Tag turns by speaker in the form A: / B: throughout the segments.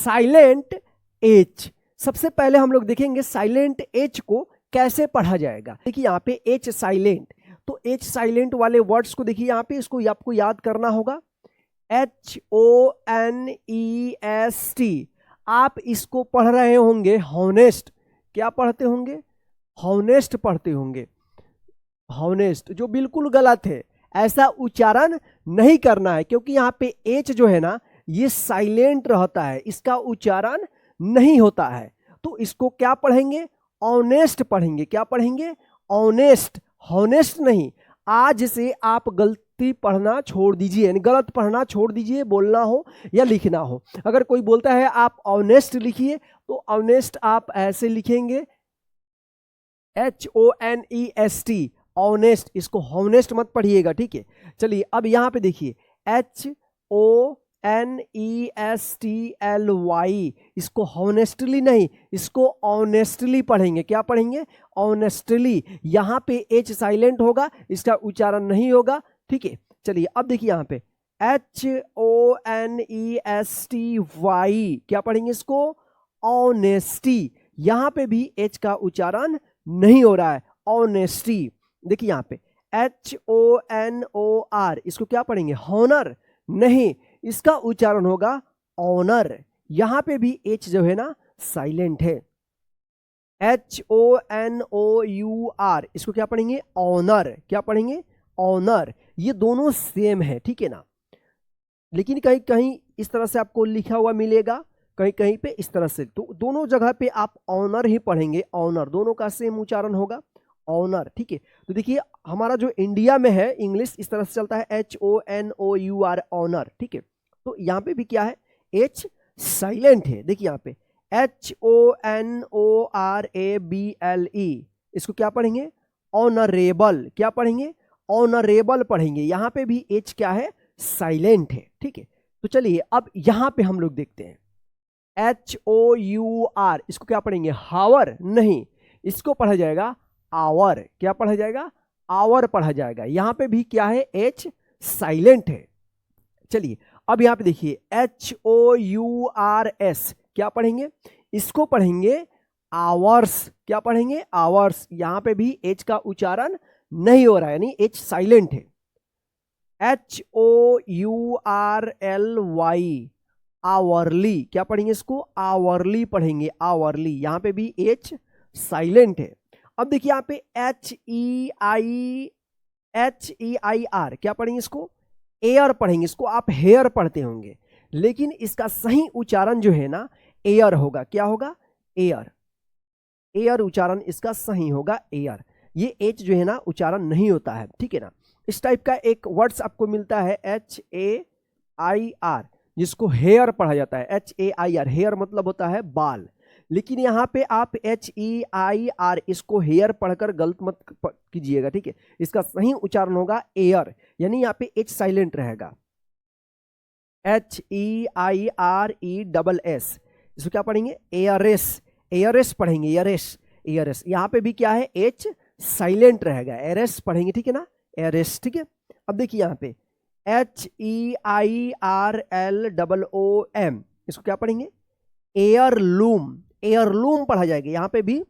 A: Silent H. सबसे पहले हम लोग देखेंगे साइलेंट एच को कैसे पढ़ा जाएगा। देखिए यहाँ पे एच साइलेंट, तो एच साइलेंट वाले वर्ड्स को देखिए यहाँ पे, इसको आपको याद करना होगा, HONEST। आप इसको पढ़ रहे होंगे हॉनेस्ट। क्या पढ़ते होंगे? हॉनेस्ट पढ़ते होंगे। हॉनेस्ट, जो बिल्कुल गलत है, ऐसा उच्चारण नहीं करना है, क्योंकि यहाँ पे एच जो है ना ये साइलेंट रहता है, इसका उच्चारण नहीं होता है। तो इसको क्या पढ़ेंगे? ऑनेस्ट पढ़ेंगे। क्या पढ़ेंगे? ऑनेस्ट, हॉनेस्ट नहीं। आज से आप गलती पढ़ना छोड़ दीजिए, यानी गलत पढ़ना छोड़ दीजिए, बोलना हो या लिखना हो। अगर कोई बोलता है आप ऑनेस्ट लिखिए, तो ऑनेस्ट आप ऐसे लिखेंगे HONEST, ऑनेस्ट। इसको हॉनेस्ट मत पढ़िएगा, ठीक है। चलिए अब यहाँ पे देखिए HONESTLY, इसको हॉनेस्टली नहीं, इसको ऑनेस्टली पढ़ेंगे। क्या पढ़ेंगे? ऑनेस्टली। यहाँ पे एच साइलेंट होगा, इसका उच्चारण नहीं होगा, ठीक है। चलिए अब देखिए यहाँ पे HONESTY, क्या पढ़ेंगे इसको? ऑनेस्टी। यहाँ पे भी एच का उच्चारण नहीं हो रहा है, ऑनेस्टी। देखिए यहाँ पे HONOR, इसको क्या पढ़ेंगे? हॉनर नहीं, इसका उच्चारण होगा ऑनर। यहां पे भी एच जो है ना साइलेंट है। HONOUR, इसको क्या पढ़ेंगे? ऑनर। क्या पढ़ेंगे? ऑनर। ये दोनों सेम है, ठीक है ना, लेकिन कहीं कहीं इस तरह से आपको लिखा हुआ मिलेगा, कहीं कहीं पे इस तरह से। तो दोनों जगह पे आप ऑनर ही पढ़ेंगे, ऑनर, दोनों का सेम उच्चारण होगा, ऑनर, ठीक है। तो देखिए हमारा जो इंडिया में है इंग्लिश इस तरह से चलता है HONOUR, ऑनर, ठीक है। तो यहाँ पे भी क्या है? एच साइलेंट है। देखिए यहाँ पे HONORABLE, इसको क्या पढ़ेंगे? ऑनरेबल। क्या पढ़ेंगे? ऑनरेबल पढ़ेंगे। यहाँ पे भी एच क्या है? साइलेंट है, ठीक है। तो चलिए अब यहाँ पे हम लोग देखते हैं HOUR, इसको क्या पढ़ेंगे? हावर नहीं, इसको पढ़ा जाएगा आवर। क्या पढ़ा जाएगा? आवर पढ़ा जाएगा। यहां पे भी क्या है? एच साइलेंट है। चलिए अब यहां पे देखिए HOURS, क्या पढ़ेंगे? इसको पढ़ेंगे आवर्स। क्या पढ़ेंगे? आवर्स। यहां पे भी एच का उच्चारण नहीं हो रहा है, यानी एच साइलेंट है। HOURLY, hourly. क्या पढ़ेंगे इसको? आवरली पढ़ेंगे, आवरली। यहां पे भी एच साइलेंट है। अब देखिए यहाँ पे HEIR, क्या पढ़ेंगे इसको? एयर पढ़ेंगे। इसको आप हेयर पढ़ते होंगे, लेकिन इसका सही उच्चारण जो है ना एयर होगा। क्या होगा? एयर। एयर उच्चारण इसका सही होगा, एयर। ये एच जो है ना उच्चारण नहीं होता है, ठीक है ना। इस टाइप का एक वर्ड्स आपको मिलता है HAIR, जिसको हेयर पढ़ा जाता है। HAIR, हेयर मतलब होता है बाल, लेकिन यहाँ पे आप HEIR, इसको हेयर पढ़कर गलत मत कीजिएगा, ठीक है। इसका सही उच्चारण होगा एयर, यानी यहाँ पे एच साइलेंट रहेगा। HEIRESS, इसको क्या पढ़ेंगे? एयरएस। एयरएस पढ़ेंगे, एयरएस, एयरएस। यहाँ पे भी क्या है? एच साइलेंट रहेगा, एयरएस पढ़ेंगे, ठीक है ना, एयरएस, ठीक है। अब देखिए यहाँ पे HEIRLOOM, इसको क्या पढ़ेंगे? एयरलूम। एयरलूम पढ़ा जाएगा। यहाँ पे भी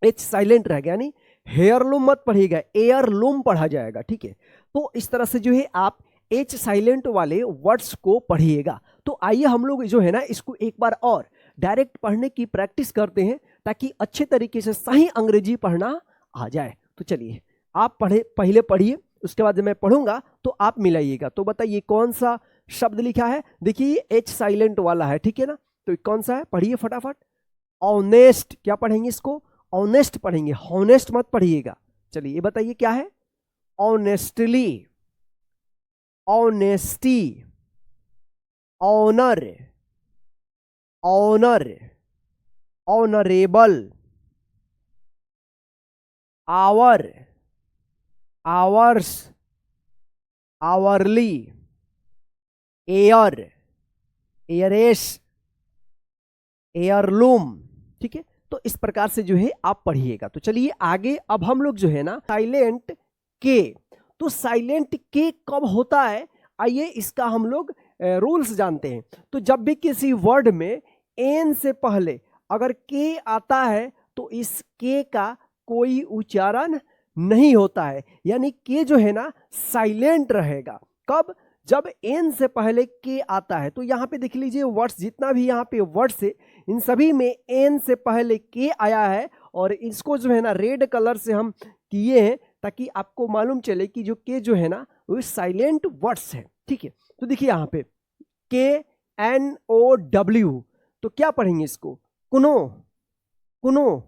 A: एच साइलेंट रहेगा, यानी हेयरलूम मत पढ़िएगा, एयरलूम पढ़ा जाएगा, ठीक है। तो इस तरह से जो है आप एच साइलेंट वाले वर्ड्स को पढ़िएगा। तो आइए हम लोग जो है ना इसको एक बार और डायरेक्ट पढ़ने की प्रैक्टिस करते हैं, ताकि अच्छे तरीके से सही अंग्रेजी पढ़ना आ जाए। तो चलिए आप पहले पढ़िए, उसके बाद जब मैं पढ़ूंगा तो आप मिलाइएगा। तो बताइए कौन सा शब्द लिखा है? देखिए एच साइलेंट वाला है, ठीक है ना। तो कौन सा है? पढ़िए फटाफट। ऑनेस्ट। क्या पढ़ेंगे इसको? ऑनेस्ट पढ़ेंगे, हॉनेस्ट मत पढ़िएगा। चलिए ये बताइए क्या है? Honestly, honesty, honour, honour, honourable, hour, hours, hourly, heir, heiress, heirloom, ठीक है। तो इस प्रकार से जो है आप पढ़िएगा। तो चलिए आगे अब हम लोग जो है ना साइलेंट के, तो साइलेंट के कब होता है, आइए इसका हम लोग रूल्स जानते हैं। तो जब भी किसी वर्ड में एन से पहले अगर के आता है तो इस के का कोई उच्चारण नहीं होता है, यानी के जो है ना साइलेंट रहेगा। कब? जब एन से पहले के आता है। तो यहाँ पे देख लीजिए वर्ड्स, जितना भी यहाँ पे वर्ड्स है इन सभी में एन से पहले के आया है, और इसको जो है ना रेड कलर से हम किए हैं ताकि आपको मालूम चले कि जो के जो है ना वो साइलेंट वर्ड्स है। ठीक है, तो देखिए यहाँ पे KNOW, तो क्या पढ़ेंगे इसको? कुनो, कुनो।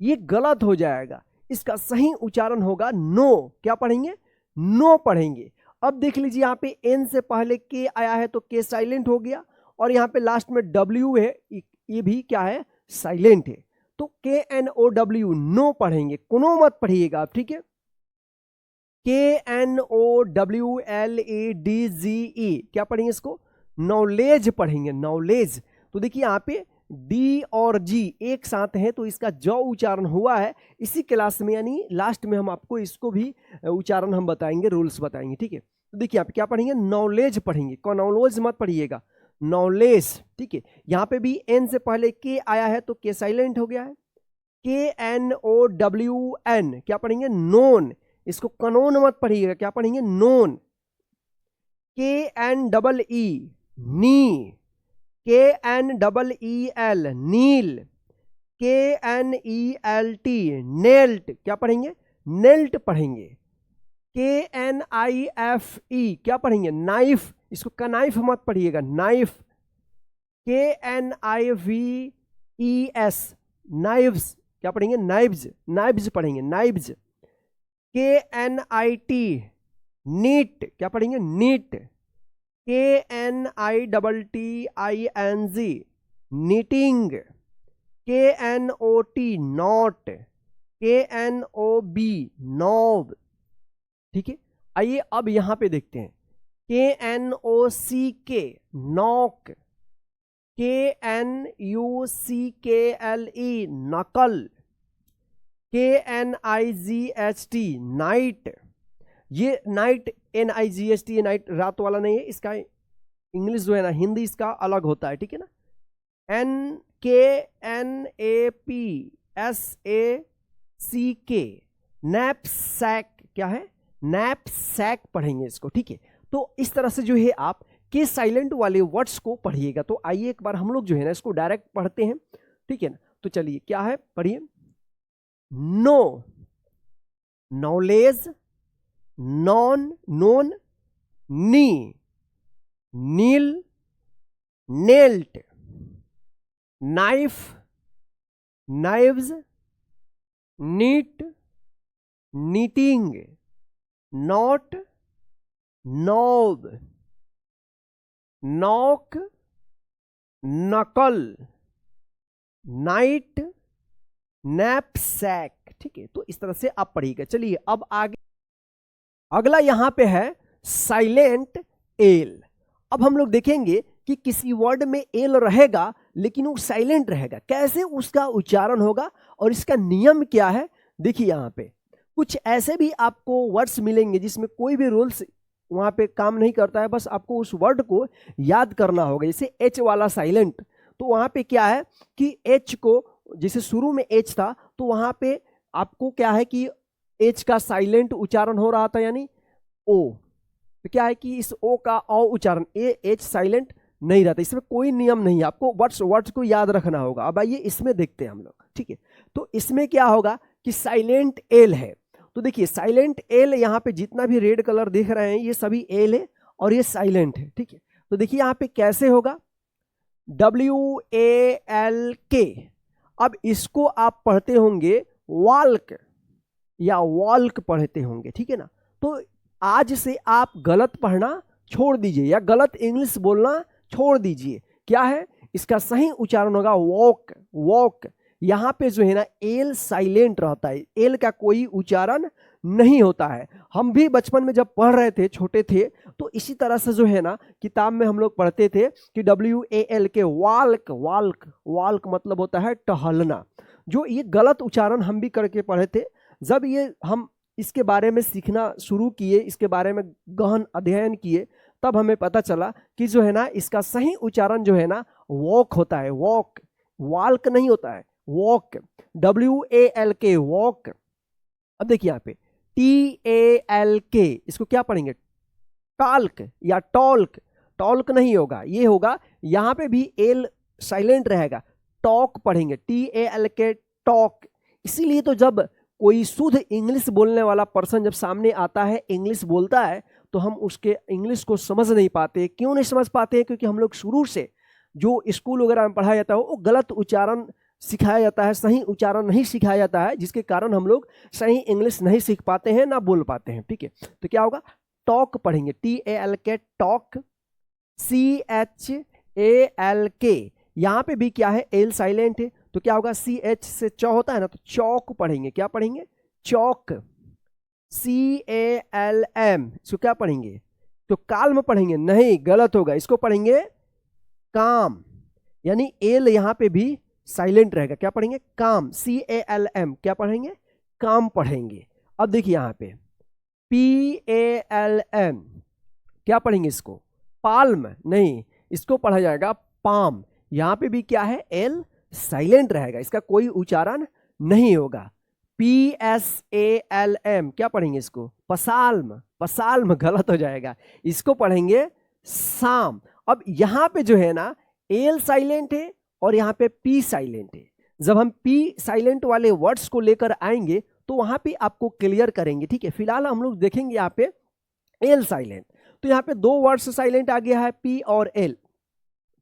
A: ये गलत हो जाएगा, इसका सही उच्चारण होगा नो। क्या पढ़ेंगे? नो पढ़ेंगे। अब देख लीजिए यहाँ पे एन से पहले के आया है तो के साइलेंट हो गया, और यहाँ पे लास्ट में W है, ये भी क्या है? साइलेंट है। तो KNOW नो पढ़ेंगे, कुनो मत पढ़िएगा आप। ठीक है, KNOWLEDGE क्या पढ़ेंगे इसको? नॉलेज पढ़ेंगे, नॉलेज। तो देखिए यहाँ पे डी और जी एक साथ हैं तो इसका जो उच्चारण हुआ है इसी क्लास में, यानी लास्ट में हम आपको इसको भी उच्चारण हम बताएंगे, रूल्स बताएंगे। ठीक है, तो देखिए यहाँ पे क्या पढ़ेंगे? नॉलेज पढ़ेंगे, नॉलेज मत पढ़िएगा, नॉलेज। ठीक है, यहाँ पे भी एन से पहले के आया है तो के साइलेंट हो गया है। KNOWN क्या पढ़ेंगे? नोन। इसको कनोन मत पढ़िएगा, क्या पढ़ेंगे? नोन। KNEE नी, KNEEL नील, KNELT नेल्ट क्या पढ़ेंगे? नेल्ट पढ़ेंगे। KNIFE क्या पढ़ेंगे? नाइफ। इसको कनाइफ मत पढ़िएगा, नाइफ। KNIVES नाइव्स क्या पढ़ेंगे? नाइव्स, नाइव्स पढ़ेंगे, नाइव्स। KNIT नीट क्या पढ़ेंगे? Knit. KNITTING knitting. KNOT knot. KNOB knob. ठीक है, आइए अब यहां पे देखते हैं। KNOCK knock. KNUCKLE knuckle. KNIGHT knight. ये नाइट NIGHT नाइट रात वाला नहीं है, इसका इंग्लिश जो है ना हिंदी इसका अलग होता है। ठीक है ना, NKNAPSACK नैपसैक क्या है? नैपसैक पढ़ेंगे इसको। ठीक है, तो इस तरह से जो है आप के साइलेंट वाले वर्ड्स को पढ़िएगा। तो आइए एक बार हम लोग जो है ना इसको डायरेक्ट पढ़ते हैं। ठीक है ना, तो चलिए क्या है, पढ़िए। Know, knowledge, non, known, knee, kneel, knelt, knife, knives, knit, knitting, knot, knob, knock, knuckle, knight, knapsack. ठीक है, तो इस तरह से आप पढ़िएगा। चलिए अब आगे अगला यहां पे है साइलेंट एल। अब हम लोग देखेंगे कि किसी वर्ड में एल रहेगा लेकिन वो साइलेंट रहेगा, कैसे उसका उच्चारण होगा और इसका नियम क्या है। देखिए यहाँ पे कुछ ऐसे भी आपको वर्ड्स मिलेंगे जिसमें कोई भी रूल्स वहां पे काम नहीं करता है, बस आपको उस वर्ड को याद करना होगा। जैसे एच वाला साइलेंट, तो वहां पे क्या है कि एच को, जैसे शुरू में एच था तो वहां पे आपको क्या है कि एच का साइलेंट उच्चारण हो रहा था, यानी ओ। तो क्या है कि इस ओ का औ उच्चारण, एच साइलेंट नहीं रहता। इसमें कोई नियम नहीं है, आपको वर्ड्स को याद रखना होगा। अब आइए इसमें देखते हैं हम लोग। ठीक है, तो इसमें क्या होगा कि साइलेंट एल है। तो देखिए साइलेंट एल, यहाँ पे जितना भी रेड कलर देख रहे हैं ये सभी एल है और ये साइलेंट है। ठीक है, तो देखिए यहाँ पे कैसे होगा, WALK। अब इसको आप पढ़ते होंगे वाल्क या वॉल्क पढ़ते होंगे। ठीक है ना, तो आज से आप गलत पढ़ना छोड़ दीजिए या गलत इंग्लिश बोलना छोड़ दीजिए। क्या है, इसका सही उच्चारण होगा वॉक, वॉक। यहाँ पे जो है ना एल साइलेंट रहता है, एल का कोई उच्चारण नहीं होता है। हम भी बचपन में जब पढ़ रहे थे, छोटे थे, तो इसी तरह से जो है ना किताब में हम लोग पढ़ते थे कि WALK वाल्क, वाल्क, वाल्क मतलब होता है टहलना। जो ये गलत उच्चारण हम भी करके पढ़े थे। जब ये हम इसके बारे में सीखना शुरू किए, इसके बारे में गहन अध्ययन किए, तब हमें पता चला कि जो है ना इसका सही उच्चारण जो है ना वॉक होता है, वॉक, वाल्क नहीं होता है, वॉक, WALK, वॉक। अब देखिए यहाँ पे TALK, इसको क्या पढ़ेंगे? टाल्क या टॉल्क, टॉल्क नहीं होगा, ये होगा, यहाँ पे भी एल साइलेंट रहेगा, टॉक पढ़ेंगे, TALK, टॉक। इसीलिए तो जब कोई शुद्ध इंग्लिश बोलने वाला पर्सन जब सामने आता है, इंग्लिश बोलता है, तो हम उसके इंग्लिश को समझ नहीं पाते। क्यों नहीं समझ पाते हैं? क्योंकि हम लोग शुरू से जो स्कूल वगैरह में पढ़ाया जाता है वो गलत उच्चारण सिखाया जाता है, सही उच्चारण नहीं सिखाया जाता है, जिसके कारण हम लोग सही इंग्लिश नहीं सीख पाते हैं, ना बोल पाते हैं। ठीक है, तो क्या होगा? टॉक पढ़ेंगे, TALK, टॉक, CHALK, यहाँ पे भी क्या है? एल साइलेंट है, तो क्या होगा? CH से चौ होता है ना, तो चौक पढ़ेंगे। क्या पढ़ेंगे? चौक, CALM, इसको क्या पढ़ेंगे? तो काल्म पढ़ेंगे, नहीं, गलत होगा, इसको पढ़ेंगे काम, यानी एल यहाँ पे भी साइलेंट रहेगा। क्या पढ़ेंगे? काम, CALM, क्या पढ़ेंगे? काम पढ़ेंगे। अब देखिए यहाँ पे PALM, क्या पढ़ेंगे इसको? पाल्म, नहीं, इसको पढ़ा जाएगा पाम। यहाँ पे भी क्या है? एल साइलेंट रहेगा, इसका कोई उच्चारण नहीं होगा। PSALM, क्या पढ़ेंगे इसको? पसाल्म, पसाल्म गलत हो जाएगा, इसको पढ़ेंगे साम। अब यहाँ पे जो है ना, एल साइलेंट है और यहाँ पे P साइलेंट है। जब हम P साइलेंट वाले वर्ड्स को लेकर आएंगे तो वहां पे आपको क्लियर करेंगे। ठीक है, फिलहाल हम लोग देखेंगे यहाँ पे एल साइलेंट। तो यहाँ पे दो वर्ड्स साइलेंट आ गया है, P और L,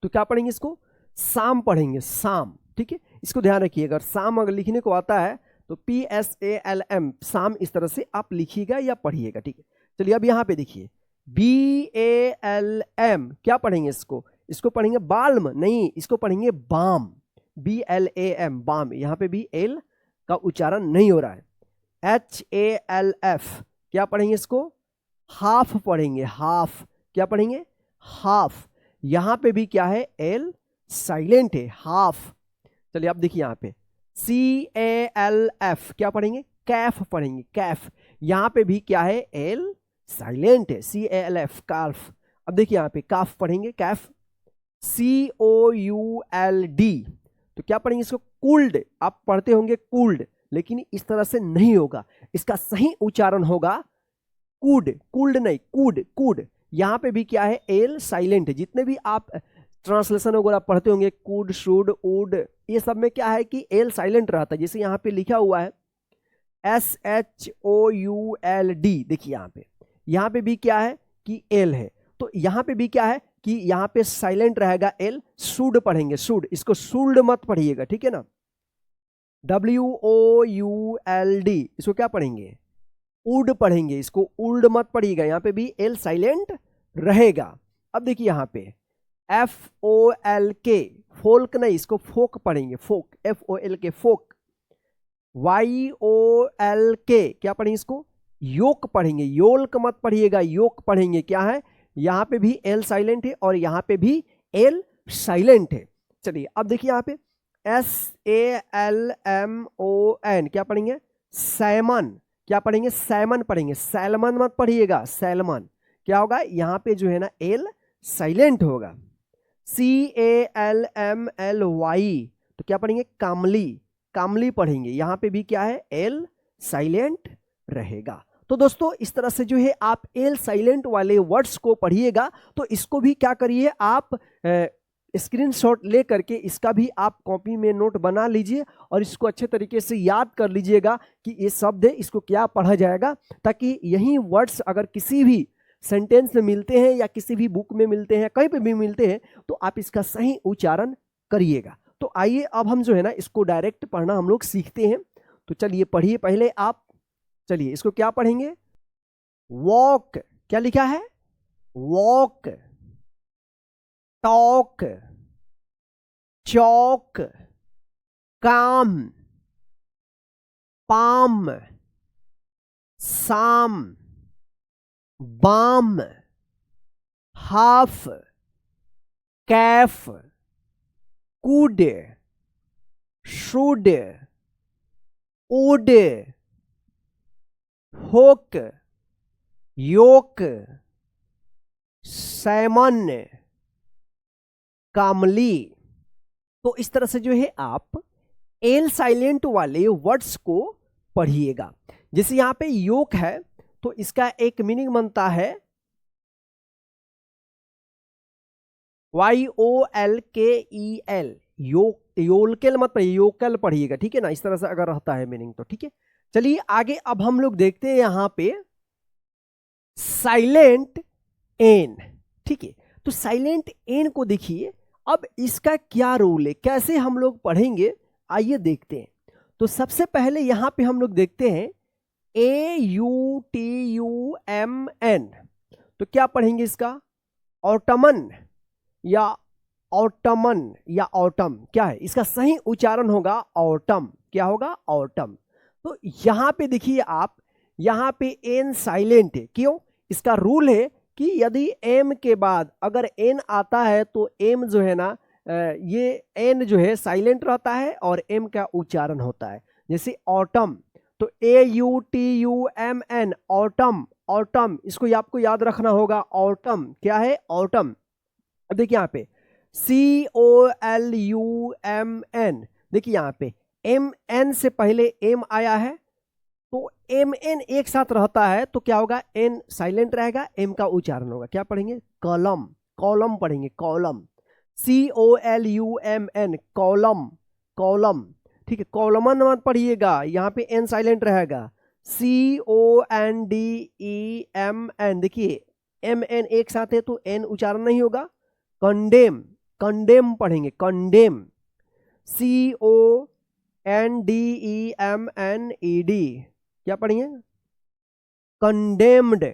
A: तो क्या पढ़ेंगे इसको? साम पढ़ेंगे, साम। ठीक है, इसको ध्यान रखिए, अगर साम अगर लिखने को आता है तो PSALM, साम, इस तरह से आप लिखिएगा या पढ़िएगा। ठीक है, चलिए अब यहाँ पे देखिए BALM, क्या पढ़ेंगे इसको? इसको पढ़ेंगे बाल्म, नहीं, इसको पढ़ेंगे बाम, BLAM, बाम। यहाँ पे भी एल का उच्चारण नहीं हो रहा है। HALF, क्या पढ़ेंगे इसको? हाफ पढ़ेंगे, हाफ, क्या पढ़ेंगे? हाफ। यहाँ पे भी क्या है? एल साइलेंट है, हाफ। चलिए अब देखिए यहाँ पे CALF, क्या पढ़ेंगे? कैफ पढ़ेंगे, कैफ। यहाँ पे भी क्या है? एल साइलेंट है, CALF, काल्फ। अब देखिए यहाँ पे काफ पढ़ेंगे, कैफ, COULD, तो क्या पढ़ेंगे इसको? कूल्ड, आप पढ़ते होंगे कूल्ड, लेकिन इस तरह से नहीं होगा, इसका सही उच्चारण होगा कूड, कूल्ड नहीं, कूड, कूड। यहाँ पे भी क्या है? एल साइलेंट है। जितने भी आप ट्रांसलेशन वगैरह पढ़ते होंगे, कूड, शुड, वुड, ये सब में क्या है कि एल साइलेंट रहता है। जैसे यहाँ पे लिखा हुआ है SHOULD, देखिए यहाँ पे भी क्या है कि एल है, तो यहाँ पे भी क्या है कि यहाँ पे साइलेंट रहेगा एल। शुड पढ़ेंगे, शुड, इसको शुल्ड मत पढ़िएगा, ठीक है ना? WOULD, इसको क्या पढ़ेंगे? उड पढ़ेंगे, इसको उल्ड मत पढ़िएगा, यहाँ पे भी एल साइलेंट रहेगा। अब देखिए यहाँ पे FOLK, फोल्क नहीं, इसको फोक पढ़ेंगे, फोक, FOLK, फोक। YOLK, क्या पढ़ेंगे इसको? योक पढ़ेंगे, योल्क मत पढ़िएगा, योक पढ़ेंगे। क्या है? यहाँ पे भी एल साइलेंट है और यहाँ पे भी एल साइलेंट है। चलिए अब देखिए यहाँ पे SALMON, क्या पढ़ेंगे? सैमन, क्या पढ़ेंगे? सैमन पढ़ेंगे, सैलमन मत पढ़िएगा, सैलमन। क्या होगा? यहाँ पे जो है ना एल साइलेंट होगा। CALMLY, तो क्या पढ़ेंगे? कामली, कामली पढ़ेंगे, यहाँ पे भी क्या है? एल साइलेंट रहेगा। तो दोस्तों इस तरह से जो है आप एल साइलेंट वाले वर्ड्स को पढ़िएगा। तो इसको भी क्या करिए, आप स्क्रीनशॉट ले करके इसका भी आप कॉपी में नोट बना लीजिए और इसको अच्छे तरीके से याद कर लीजिएगा कि ये शब्द है, इसको क्या पढ़ा जाएगा, ताकि यही वर्ड्स अगर किसी भी सेंटेंस में मिलते हैं या किसी भी बुक में मिलते हैं, कहीं पे भी मिलते हैं, तो आप इसका सही उच्चारण करिएगा। तो आइए अब हम जो है ना इसको डायरेक्ट पढ़ना हम लोग सीखते हैं। तो चलिए पढ़िए पहले आप। चलिए इसको क्या पढ़ेंगे? वॉक, क्या लिखा है? Walk, talk, Chowk, calm, palm, psalm, balm, half, calf, could, should, would, होक, योक, सैमन, कामली, तो इस तरह से जो है आप एल साइलेंट वाले वर्ड्स को पढ़िएगा। जैसे यहां पे योक है तो इसका एक मीनिंग बनता है YOLKEL, योलकेल मत पढ़िए, योकल पढ़िएगा, ठीक है ना। इस तरह से अगर रहता है मीनिंग तो ठीक है। चलिए आगे अब हम लोग देखते हैं यहां पे साइलेंट एन, ठीक है। तो साइलेंट एन को देखिए, अब इसका क्या रूल है, कैसे हम लोग पढ़ेंगे, आइए देखते हैं। तो सबसे पहले यहां पे हम लोग देखते हैं AUTUMN, तो क्या पढ़ेंगे इसका, ऑटमन या ऑटमन या ऑटम, क्या है इसका सही उच्चारण होगा ऑटम, क्या होगा ऑटम। तो यहां पे देखिए आप, यहां पे एन साइलेंट है, क्यों, इसका रूल है कि यदि एम के बाद अगर एन आता है तो एम जो है ना, ये एन जो है साइलेंट रहता है और एम का उच्चारण होता है। जैसे ऑटम, तो AUTUMN, ऑटम, ऑटम, इसको आपको याद रखना होगा, ऑटम क्या है, ऑटम। अब देखिए यहाँ पे COLUMN, देखिए यहाँ पे MN से पहले एम आया है, तो MN एक साथ रहता है तो क्या होगा, N साइलेंट रहेगा, M का उच्चारण होगा, क्या पढ़ेंगे, कॉलम, कॉलम पढ़ेंगे, कॉलम, COLUMN, कॉलम, कॉलम, ठीक है। कॉलमन मत पढ़िएगा, यहाँ पे N साइलेंट रहेगा, CONDEMN, देखिए MN एक साथ है तो N उच्चारण नहीं होगा। कंडेम, कंडेम पढ़ेंगे, कंडेम, CONDEMNED, क्या पढ़ेंगे, कंडेम्ड,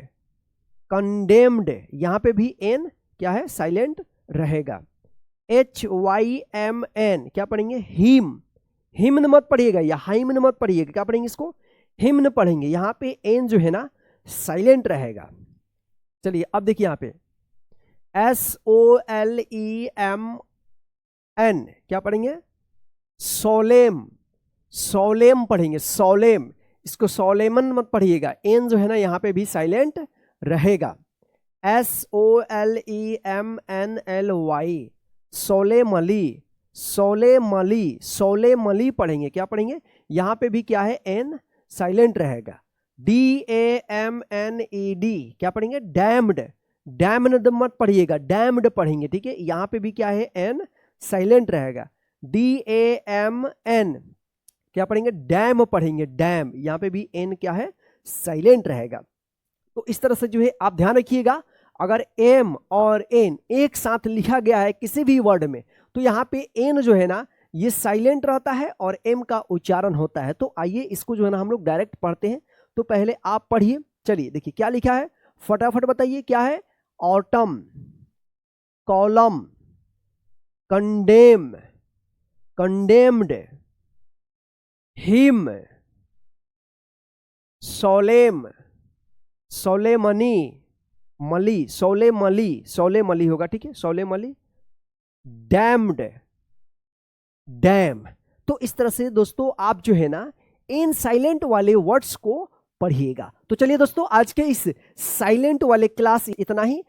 A: कंडेम्ड, यहां पे भी एन क्या है, साइलेंट रहेगा। HYMN, क्या पढ़ेंगे, हिम, हिम्न मत पढ़िएगा या हाइम्न मत पढ़िएगा, क्या पढ़ेंगे इसको, हिम्न पढ़ेंगे, यहां पे एन जो है ना साइलेंट रहेगा। चलिए अब देखिए यहां पे SOLEMN, क्या पढ़ेंगे, सोलेम, सोलेम पढ़ेंगे, सोलेम, इसको सोलेमन मत पढ़िएगा, एन जो है ना यहाँ पे भी साइलेंट रहेगा। SOLEMNLY, सोलेमली, सोलेमली, सोलेमली पढ़ेंगे, क्या पढ़ेंगे, यहाँ पे भी क्या है, एन साइलेंट रहेगा। DAMNED, क्या पढ़ेंगे, डैम्ड, डैम्ड मत पढ़िएगा, डैम्ड पढ़ेंगे, ठीक है, यहाँ पे भी क्या है, एन साइलेंट रहेगा। DAMN, क्या पढ़ेंगे, डैम पढ़ेंगे, डैम, यहाँ पे भी एन क्या है, साइलेंट रहेगा। तो इस तरह से जो है आप ध्यान रखिएगा, अगर एम और एन एक साथ लिखा गया है किसी भी वर्ड में तो यहाँ पे एन जो है ना ये साइलेंट रहता है और एम का उच्चारण होता है। तो आइए इसको जो है ना हम लोग डायरेक्ट पढ़ते हैं। तो पहले आप पढ़िए, चलिए देखिए क्या लिखा है, फटाफट बताइए क्या है, autumn, column, condemn, condemned, him, solemn, solemnly, मली, सोलेमली, सोलेमली होगा, ठीक है, सोलेमली, डैम्ड, डैम। तो इस तरह से दोस्तों आप जो है ना इन साइलेंट वाले वर्ड्स को पढ़िएगा। तो चलिए दोस्तों आज के इस साइलेंट वाले क्लास इतना ही।